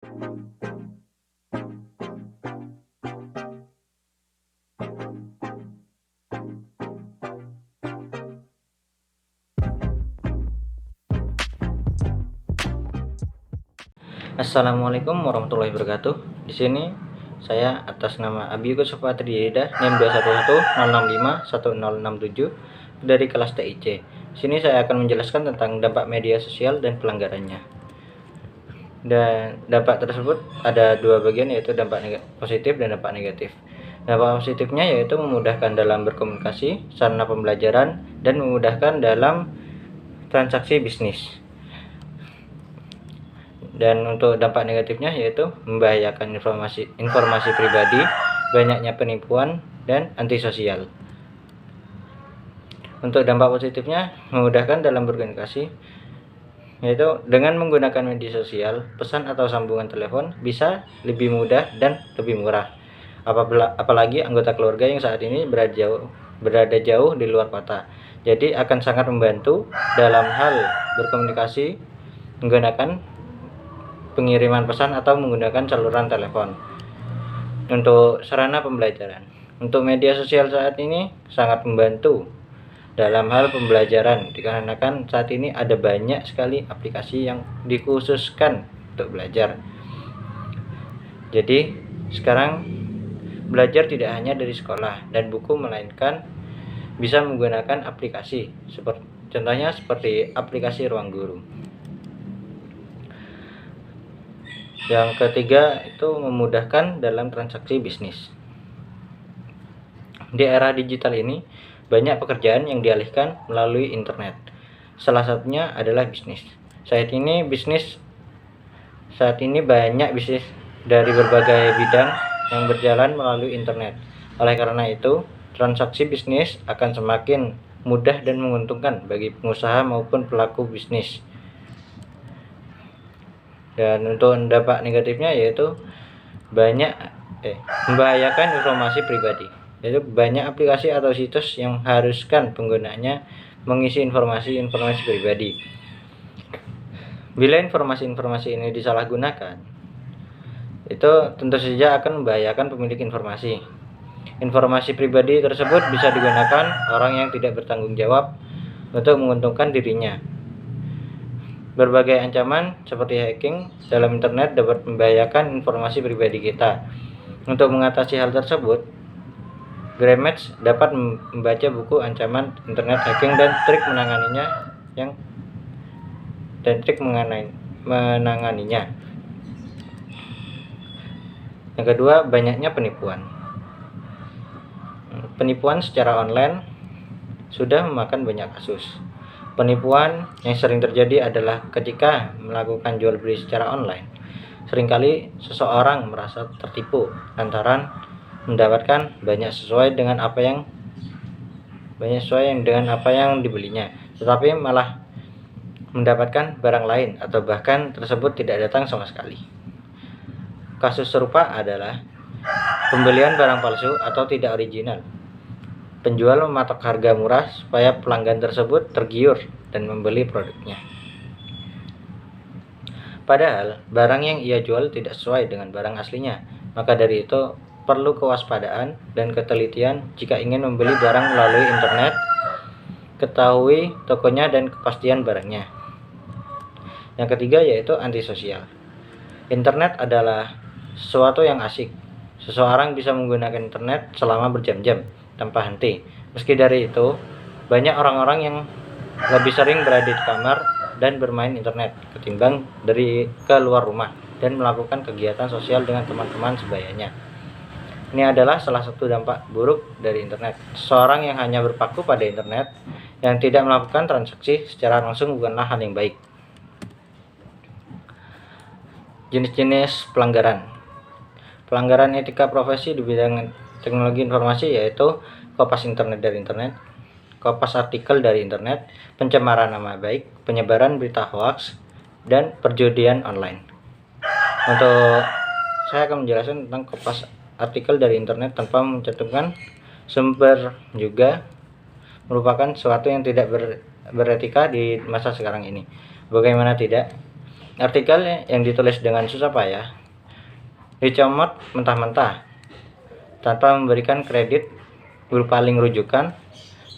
Assalamualaikum warahmatullahi wabarakatuh. Di sini saya atas nama Abi Yusuf Adriyeda, NIM 21106511067 dari kelas TIC. Di sini saya akan menjelaskan tentang dampak media sosial dan pelanggarannya. Dan dampak tersebut ada dua bagian, yaitu dampak positif dan dampak negatif. Dampak positifnya yaitu memudahkan dalam berkomunikasi, sarana pembelajaran, dan memudahkan dalam transaksi bisnis. Dan untuk dampak negatifnya yaitu membahayakan informasi pribadi, banyaknya penipuan, dan antisosial. Untuk dampak positifnya, memudahkan dalam berkomunikasi, yaitu dengan menggunakan media sosial, pesan atau sambungan telepon bisa lebih mudah dan lebih murah. Apalagi anggota keluarga yang saat ini berada jauh di luar kota. Jadi akan sangat membantu dalam hal berkomunikasi menggunakan pengiriman pesan atau menggunakan saluran telepon. Untuk sarana pembelajaran, untuk media sosial saat ini sangat membantu dalam hal pembelajaran, dikarenakan saat ini ada banyak sekali aplikasi yang dikhususkan untuk belajar. Jadi sekarang belajar tidak hanya dari sekolah dan buku, melainkan bisa menggunakan aplikasi, contohnya seperti aplikasi Ruang Guru. Yang ketiga itu memudahkan dalam transaksi bisnis. Di era digital ini banyak pekerjaan yang dialihkan melalui internet. Salah satunya adalah bisnis. Saat ini banyak bisnis dari berbagai bidang yang berjalan melalui internet. Oleh karena itu, transaksi bisnis akan semakin mudah dan menguntungkan bagi pengusaha maupun pelaku bisnis. Dan untuk dampak negatifnya yaitu membahayakan informasi pribadi, yaitu banyak aplikasi atau situs yang haruskan penggunanya mengisi informasi pribadi. Bila informasi ini disalahgunakan, itu tentu saja akan membahayakan pemilik informasi. Informasi pribadi tersebut bisa digunakan orang yang tidak bertanggung jawab untuk menguntungkan dirinya. Berbagai ancaman seperti hacking dalam internet dapat membahayakan informasi pribadi kita. Untuk mengatasi hal tersebut, Gremets dapat membaca buku ancaman internet hacking dan trik menanganinya. Yang kedua, banyaknya penipuan. Penipuan secara online sudah memakan banyak kasus. Penipuan yang sering terjadi adalah ketika melakukan jual beli secara online. Seringkali seseorang merasa tertipu lantaran mendapatkan banyak sesuai dengan apa yang dibelinya, tetapi malah mendapatkan barang lain atau bahkan tersebut tidak datang sama sekali. Kasus serupa adalah pembelian barang palsu atau tidak original. Penjual mematok harga murah supaya pelanggan tersebut tergiur dan membeli produknya. Padahal barang yang ia jual tidak sesuai dengan barang aslinya. Maka dari itu perlu kewaspadaan dan ketelitian jika ingin membeli barang melalui internet. Ketahui tokonya dan kepastian barangnya. Yang ketiga yaitu antisosial. Internet adalah sesuatu yang asik. Seseorang bisa menggunakan internet selama berjam-jam tanpa henti. Meski dari itu, banyak orang-orang yang lebih sering berada di kamar dan bermain internet ketimbang keluar rumah dan melakukan kegiatan sosial dengan teman-teman sebayanya. Ini adalah salah satu dampak buruk dari internet. Seseorang yang hanya berpaku pada internet, yang tidak melakukan transaksi secara langsung, bukanlah hal yang baik. Jenis-jenis pelanggaran. Pelanggaran etika profesi di bidang teknologi informasi yaitu kopas internet dari internet, kopas artikel dari internet, pencemaran nama baik, penyebaran berita hoax, dan perjudian online. Untuk saya akan menjelaskan tentang kopas artikel dari internet tanpa mencantumkan sumber juga merupakan sesuatu yang tidak beretika di masa sekarang ini. Bagaimana tidak? Artikel yang ditulis dengan susah payah, dicomot mentah-mentah, tanpa memberikan kredit berupa link rujukan.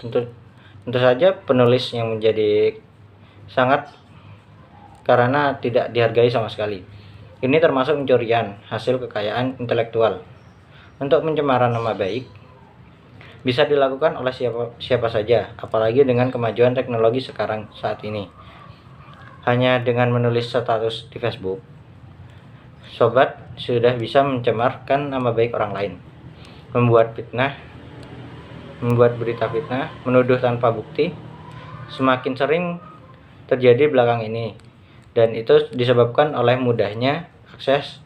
Tentu saja penulis yang menjadi sangat karena tidak dihargai sama sekali. Ini termasuk pencurian hasil kekayaan intelektual. Untuk pencemaran nama baik bisa dilakukan oleh siapa saja, apalagi dengan kemajuan teknologi saat ini. Hanya dengan menulis status di Facebook, sobat sudah bisa mencemarkan nama baik orang lain, membuat berita fitnah, menuduh tanpa bukti, semakin sering terjadi belakang ini, dan itu disebabkan oleh mudahnya akses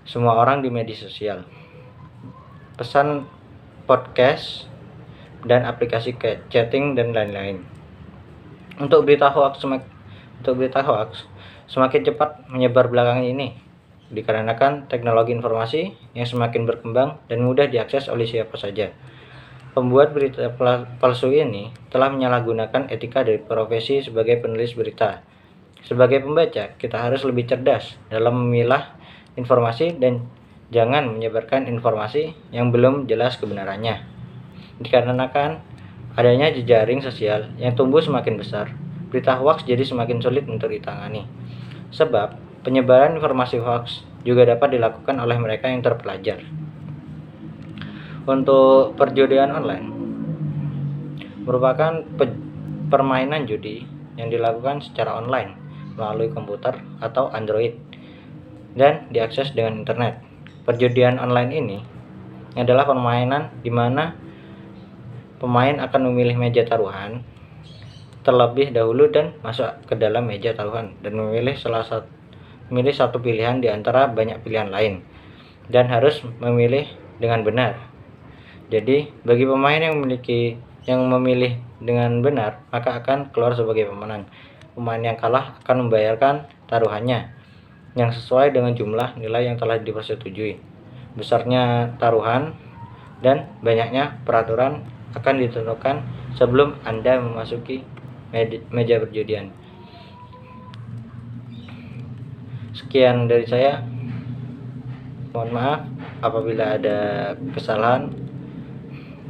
semua orang di media sosial, pesan podcast, dan aplikasi chatting dan lain-lain. Untuk berita hoax semakin cepat menyebar belakangan ini dikarenakan teknologi informasi yang semakin berkembang dan mudah diakses oleh siapa saja. Pembuat berita palsu ini telah menyalahgunakan etika dari profesi sebagai penulis berita. Sebagai pembaca, kita harus lebih cerdas dalam memilah informasi dan jangan menyebarkan informasi yang belum jelas kebenarannya. Dikarenakan adanya jejaring sosial yang tumbuh semakin besar, berita hoax jadi semakin sulit untuk ditangani. Sebab penyebaran informasi hoax juga dapat dilakukan oleh mereka yang terpelajar. Untuk perjudian online merupakan permainan judi yang dilakukan secara online melalui komputer atau Android dan diakses dengan internet. Perjudian online ini adalah permainan di mana pemain akan memilih meja taruhan terlebih dahulu dan masuk ke dalam meja taruhan dan memilih satu pilihan di antara banyak pilihan lain dan harus memilih dengan benar. Jadi bagi pemain yang memilih dengan benar, maka akan keluar sebagai pemenang. Pemain yang kalah akan membayarkan taruhannya yang sesuai dengan jumlah nilai yang telah dipersetujui. Besarnya taruhan dan banyaknya peraturan akan ditentukan sebelum Anda memasuki meja perjudian. Sekian dari saya. Mohon maaf apabila ada kesalahan.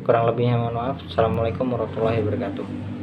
Kurang lebihnya mohon maaf. Assalamualaikum warahmatullahi wabarakatuh.